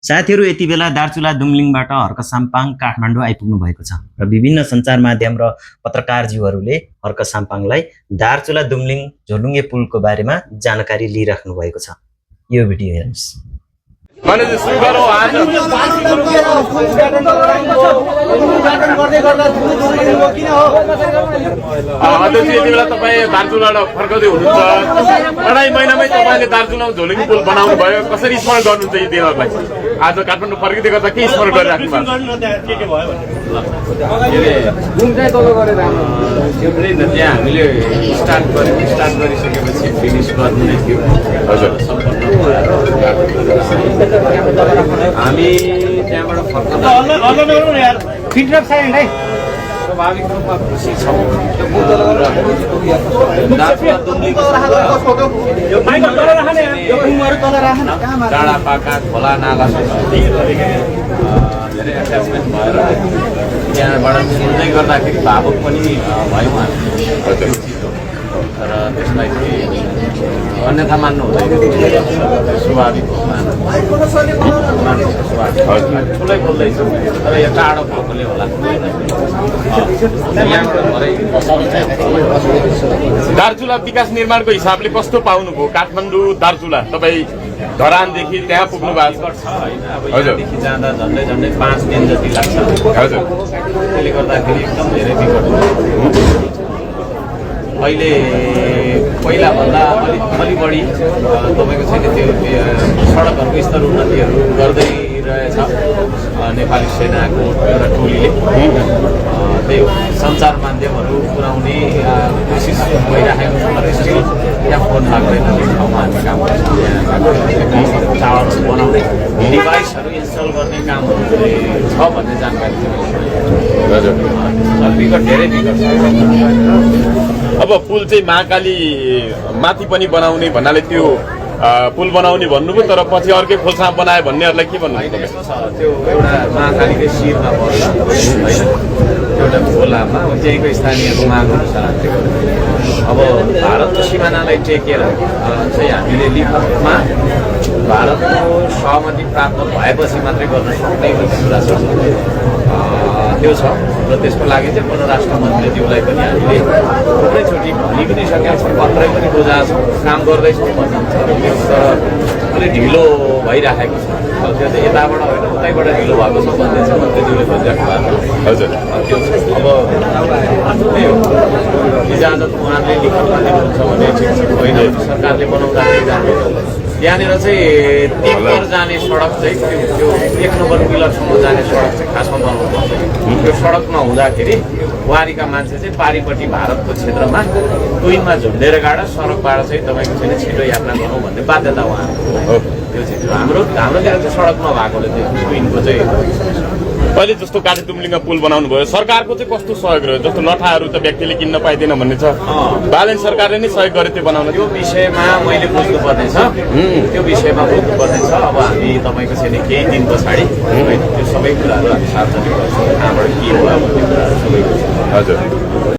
साथीहरू यति बेला दार्चुला दुम्लिङबाट हर्क साम्पाङ काठमाडौँ आइपुग्नु भएको छ र विभिन्न सञ्चार माध्यम र पत्रकारज्यूहरूले हर्क साम्पाङलाई दार्चुला दुम्लिङ झोलुङ्गे पुलको बारेमा जानकारी लिइराख्नु भएको छ। यो भिडियो हेर्नुस्। फर्काउँदै हुनुहुन्छ अढाई महिनामै तपाईँले दार्चुला झोलुङ्गे पुल बनाउनु भयो, कसरी स्मरण गर्नुहुन्छ यी दिनहरूलाई? आज काठमाडौँ फर्किँदै गर्दा के स्मरण गरिराख्नु भएको? त्यहाँ हामीले स्टार्ट गरिसकेपछि फिनिस गर्नु नै थियो। हजुर, हामी त्यहाँबाट फर्काउँदा स्वाभाविक रूपमा खुसी छौँ। डाँडा पाका खोला नाला धेरै एट्याचमेन्ट भएर त्यहाँबाट सुन्दै गर्दाखेरि भावुक पनि भयौँ हामी। र त्यसलाई अन्यथा मान्नु हुँदैन, स्वाभाविक ठुलै बोल्दैछु तर यो टाढो भएकोले होला। दार्चुला विकास निर्माणको हिसाबले कस्तो पाउनुभयो? काठमाडौँ दार्चुला तपाईँ धरानदेखि त्यहाँ पुग्नु भएको छ होइन? अब यहाँदेखि जाँदा झन्डै 5 दिन जति लाग्छ। हजुर, त्यसले गर्दाखेरि एकदम धेरै विकट अहिले पहिलाभन्दा अलि बढी तपाईँको छैन त्यो सडकहरूको स्तर उन्नतिहरू गर्दै रहेछ नेपाली सेनाको एउटा टोलीले। त्यही सञ्चार माध्यमहरू पुर्याउने कोसिस भइराखेको छ तर स्टिल त्यहाँ फोन लाग्दैन। त्यो ठाउँमा हामी काम गर्छौँ। त्यहाँ टावरहरू बनाउने डिभाइसहरू इन्स्टल गर्ने कामहरू छ भन्ने जानकारी विकट धेरै विकट छ। अब पुल चाहिँ महाकाली माथि पनि बनाउने भन्नाले त्यो पुल बनाउने भन्नुभयो, तर पछि अर्कै खोल्सा बनायो भन्नेहरूलाई के भन्नु? त्यो एउटा महाकालीकै शिरमा पर्छ होइन, एउटा खोलामा त्यहीँको स्थानीयको माग अनुसार। अब भारतको सिमानालाई टेकेर चाहिँ हामीले लिखतमा भारतको सहमति प्राप्त भएपछि मात्रै गर्न सक्ने कुरा छ, त्यो छ। र त्यसको लागि चाहिँ परराष्ट्र मन्त्रीज्यूलाई पनि हामीले थुप्रैचोटि भनि पनि सकेका छौँ, पत्रै पनि बुझाएको छौँ, काम गर्दैछौँ भन्नुहुन्छ। तर अलिक ढिलो भइराखेको छ। त्यो चाहिँ यताबाट होइन उतैबाट ढिलो भएको छ भन्ने चाहिँ मन्त्रीज्यूले भनिराख्नु भएको छ। हजुर, त्यो अब त्यही हो, इजाजत उहाँले लिखतमा दिनुहुन्छ भने ठिक छ, होइन सरकारले बनाउँदाखेरि जाने यहाँनिर चाहिँ 3 जाने सडक चाहिँ त्यो 1 नम्बर पिलरसम्म जाने सडक चाहिँ खासमा बनाउनुपर्छ। त्यो सडक नहुँदाखेरि वारीका मान्छे चाहिँ पारिपट्टि भारतको क्षेत्रमा ट्विनमा झुन्डेर गाडा सडकबाट चाहिँ तपाईँको छैन छिटो यात्रा गरौँ भन्ने बाध्यता उहाँहरूको। त्यो चाहिँ हाम्रोतिर चाहिँ सडक नभएकोले त्यो ट्विनको चाहिँ अहिले जस्तो काठे तुम्लिङमा पुल बनाउनु भयो, सरकारको चाहिँ कस्तो सहयोग रह्यो? जस्तो लठाहरू त व्यक्तिले किन्न पाइँदैन भन्ने छ, बालेन सरकारले नै सहयोग गरे त्यो बनाउन। त्यो विषयमा मैले बुझ्नुपर्नेछ, त्यो विषयमा बुझ्नुपर्नेछ। अब हामी तपाईँको छैन केही दिन पछाडि त्यो सबै कुराहरू हामी सार्वजनिक गर्छौँ, कहाँबाट के भयो भन्ने कुराहरू सबै। हजुर।